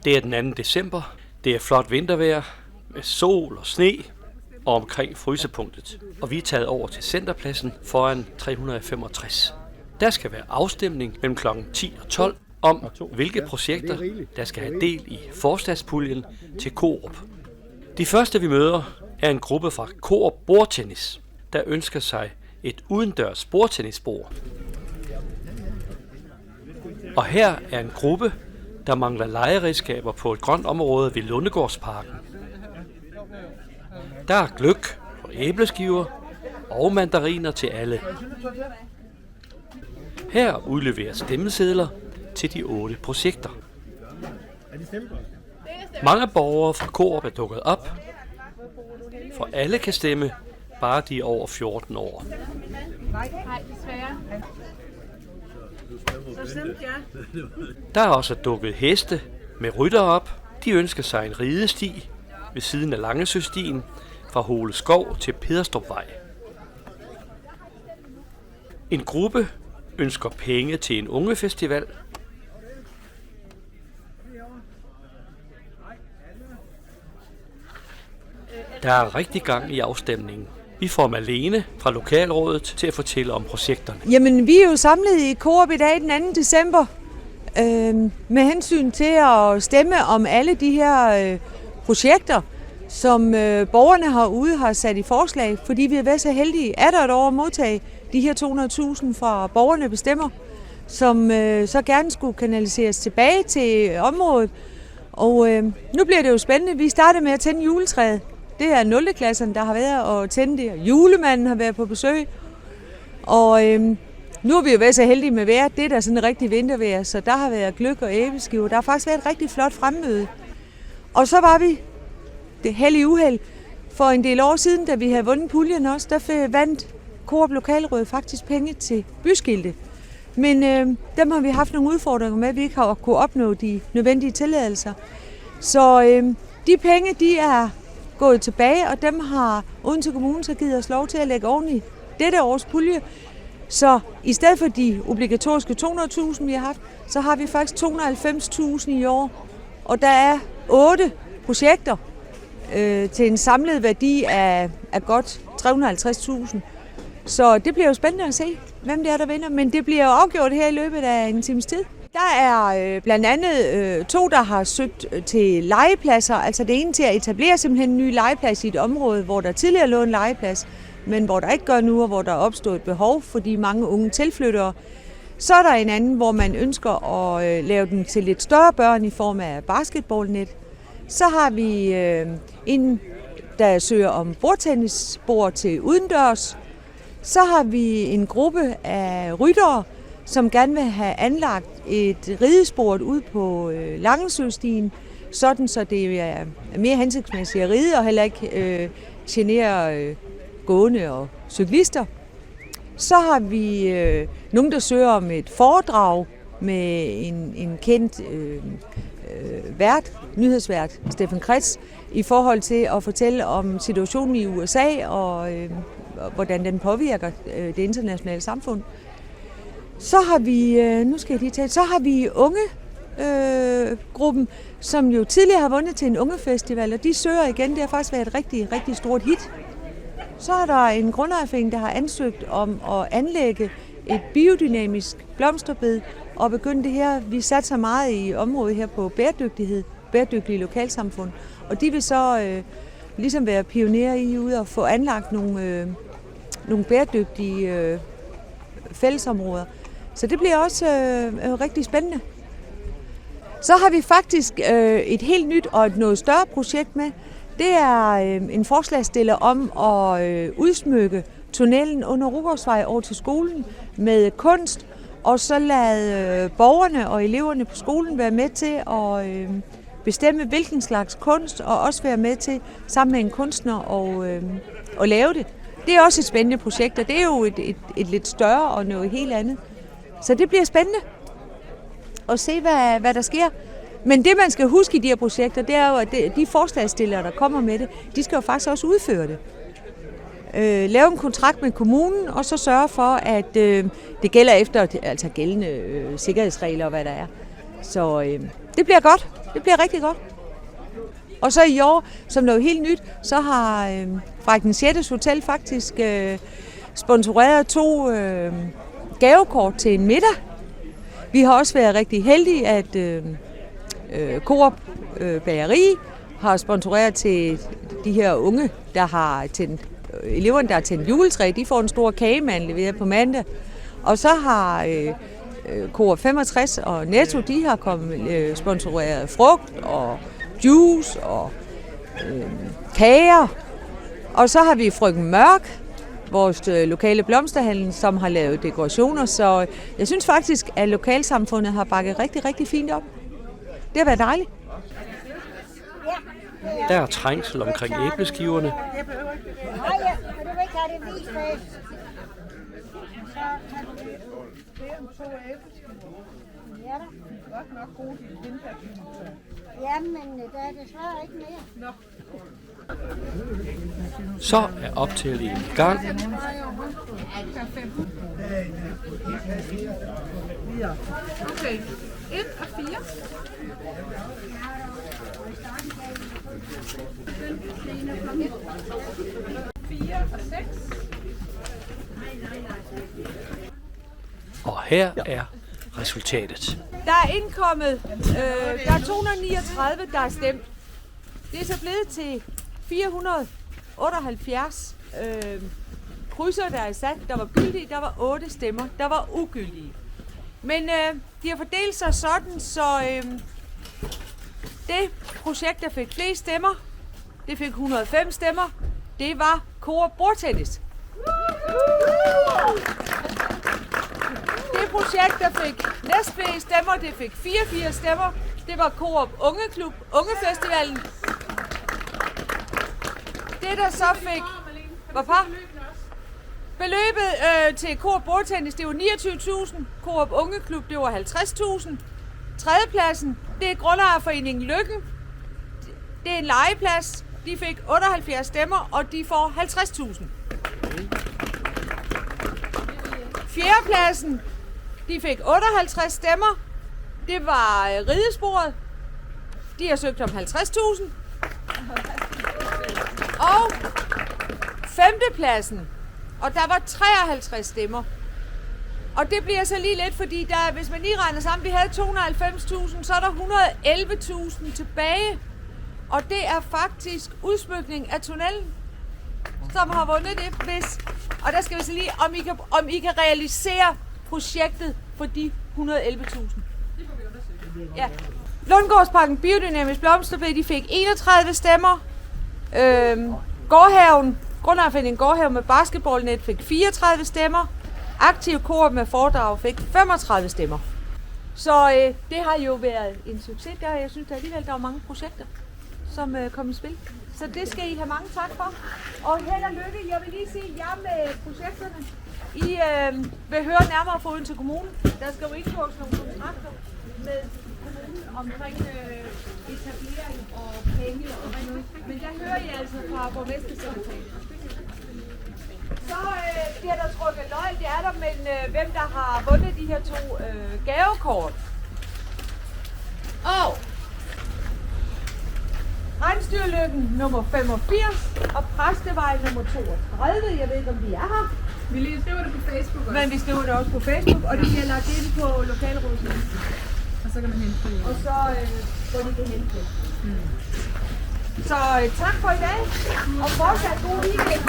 Det er den 2. december. Det er flot vintervejr med sol og sne og omkring frysepunktet. Og vi er taget over til Centerpladsen foran 365. Der skal være afstemning mellem kl. 10 og 12 om, hvilke projekter, der skal have del i forslagspuljen til Coop. De første, vi møder, er en gruppe fra Coop Bordtennis, der ønsker sig et udendørs bordtennisbord. Og her er en gruppe, der mangler legeredskaber på et grønt område ved Lundegårdsparken. Der er gløgg og æbleskiver og mandariner til alle. Her udleveres stemmesedler til de 8 projekter. Mange borgere fra Coop er dukket op, for alle kan stemme, bare de er over 14 år. Der er også dukket heste med rytter op. De ønsker sig en ridesti ved siden af Langesøstien fra Hole Skov til Pederstrupvej. En gruppe ønsker penge til en ungefestival. Der er rigtig gang i afstemningen. Vi får Malene fra lokalrådet til at fortælle om projekterne. Jamen, vi er jo samlet i Coop i dag den 2. december med hensyn til at stemme om alle de her projekter, som borgerne herude har sat i forslag, fordi vi har været så heldige at et år at modtage de her 200.000 fra borgerne bestemmer, som så gerne skulle kanaliseres tilbage til området. Og nu bliver det jo spændende. Vi starter med at tænde juletræet. Det er 0. klasserne, der har været og tænde det. Julemanden har været på besøg. Og nu har vi jo været så heldige med vejret. Det er da sådan en rigtig vintervejr, så der har været gløgg og æbleskiver. Der har faktisk været et rigtig flot fremmøde. Og så var vi det heldige uheld. For en del år siden, da vi havde vundet puljen også, der vandt Coop Lokalrådet faktisk penge til byskilte. Men dem har vi haft nogle udfordringer med, at vi ikke har kunne opnå de nødvendige tilladelser. Så de penge, de er gået tilbage, og dem har Odense Kommune så givet os lov til at lægge oven i dette års pulje. Så i stedet for de obligatoriske 200.000, vi har haft, så har vi faktisk 290.000 i år. Og der er 8 projekter til en samlet værdi af godt 350.000. Så det bliver jo spændende at se, hvem det er, der vinder. Men det bliver jo afgjort her i løbet af en times tid. Der er blandt andet 2, der har søgt til legepladser. Altså det ene til at etablere simpelthen en ny legeplads i et område, hvor der tidligere lå en legeplads, men hvor der ikke gør nu, og hvor der er opstået et behov for de mange unge tilflyttere. Så er der en anden, hvor man ønsker at lave den til lidt større børn i form af basketballnet. Så har vi en, der søger om bordtennisbord til udendørs. Så har vi en gruppe af ryttere, som gerne vil have anlagt et ridesport ud på Langesøstien, sådan så det er mere hensigtsmæssigt at ride og heller ikke genere gående og cyklister. Så har vi nogen, der søger om et foredrag med en kendt nyhedsvært, Steffen Kretz, i forhold til at fortælle om situationen i USA og hvordan den påvirker det internationale samfund. Så har vi, så har vi unge-gruppen, som jo tidligere har vundet til en ungefestival, og de søger igen. Det har faktisk været et rigtig, rigtig stort hit. Så er der en grundejerforening, der har ansøgt om at anlægge et biodynamisk blomsterbed og begynde det her. Vi satser meget i området her på bæredygtighed, bæredygtige lokalsamfund, og de vil så ligesom være pionerer i ude og få anlagt nogle bæredygtige fællesområder. Så det bliver også rigtig spændende. Så har vi faktisk et helt nyt og et noget større projekt med. Det er en forslagsstiller om at udsmykke tunnelen under Rugårdsvej over til skolen med kunst, og så lade borgerne og eleverne på skolen være med til at bestemme, hvilken slags kunst, og også være med til sammen med en kunstner at lave det. Det er også et spændende projekt, og det er jo et lidt større og noget helt andet. Så det bliver spændende at se, hvad der sker. Men det, man skal huske i de her projekter, det er jo, at de forslagsstillere, der kommer med det, de skal jo faktisk også udføre det. Lave en kontrakt med kommunen, og så sørge for, at det gælder efter altså gældende sikkerhedsregler og hvad der er. Så Det bliver godt. Det bliver rigtig godt. Og så i år, som noget helt nyt, så har Frederik 6. Hotel faktisk sponsoreret 2 gavekort til en middag. Vi har også været rigtig heldige, at Coop Bageri har sponsoreret til de her unge, der har tændt, eleverne, der har tændt juletræ. De får en stor kagemand leveret på mandag. Og så har Coop 65 og Netto, de har sponsoreret frugt og juice og kager. Og så har vi Frøken Mørk, vores lokale blomsterhandel, som har lavet dekorationer. Så jeg synes faktisk, at lokalsamfundet har bakket rigtig, rigtig fint op. Det har været dejligt. Der er trængsel omkring æbleskiverne. Jamen, der er desværre ikke mere. Så er optællingen i gang. Okay, 1 og 4. 4 og 6. Og her er resultatet. Der er indkommet, der er 239, der er stemt. Det er så blevet til 478 krydser, der er sat. Der var gyldige, der var 8 stemmer, der var ugyldige. Men de har fordelt sig sådan, så det projekt, der fik flest stemmer, det fik 105 stemmer, det var Coop Bordtennis. Det projekt, der fik næstflest stemmer, det fik 84 stemmer. Det var Coop Ungeklub, Ungefestivalen. Det, der så fik... Beløbet til Coop Bordtennis, det var 29.000. Coop Ungeklub, det var 50.000. Tredjepladsen, det er Grundejerforeningen Lykken. Det er en legeplads. De fik 78 stemmer, og de får 50.000. Fjerdepladsen, de fik 58 stemmer. Det var ridesporet. De har søgt om 50.000. Og femtepladsen, og der var 53 stemmer. Og det bliver så lige lidt, fordi der, hvis man lige regner sammen, vi havde 290.000, så er der 111.000 tilbage. Og det er faktisk udsmykning af tunnelen, som har vundet det. Og der skal vi så lige, om I kan realisere projektet for de 111.000. Ja. Lundgårdsparken Biodynamisk Blomsterbed, de fik 31 stemmer. Gårdhaven, Grundejerforeningen Gårdhaven med basketballnet fik 34 stemmer. Aktiv Coop med foredrag fik 35 stemmer. Så det har jo været en succes. Jeg synes der alligevel, der var mange projekter, som kom i spil. Så det skal I have mange tak for. Og held og lykke. Jeg vil lige sige jer med projekterne. I vil høre nærmere fra Odense Kommune. Der skal jo indgås nogle kontrakter med kommunen omkring etablering og penge og sådan noget. Men der hører I altså fra borgmestersekretæren. Så bliver der trukket løg, det er der, men hvem der har vundet de her 2 gavekort. Og Rensdyrlykken nummer 85 og Præstevej nummer 32. Jeg ved ikke, om de er her. Vi lige skriver det på Facebook også. Men vi skriver det også på Facebook, og det bliver lagt ind på lokalrådet. Og så kan man hente det. Og så hvor de kan hente det. Så tak for i dag, og fortsat god weekend.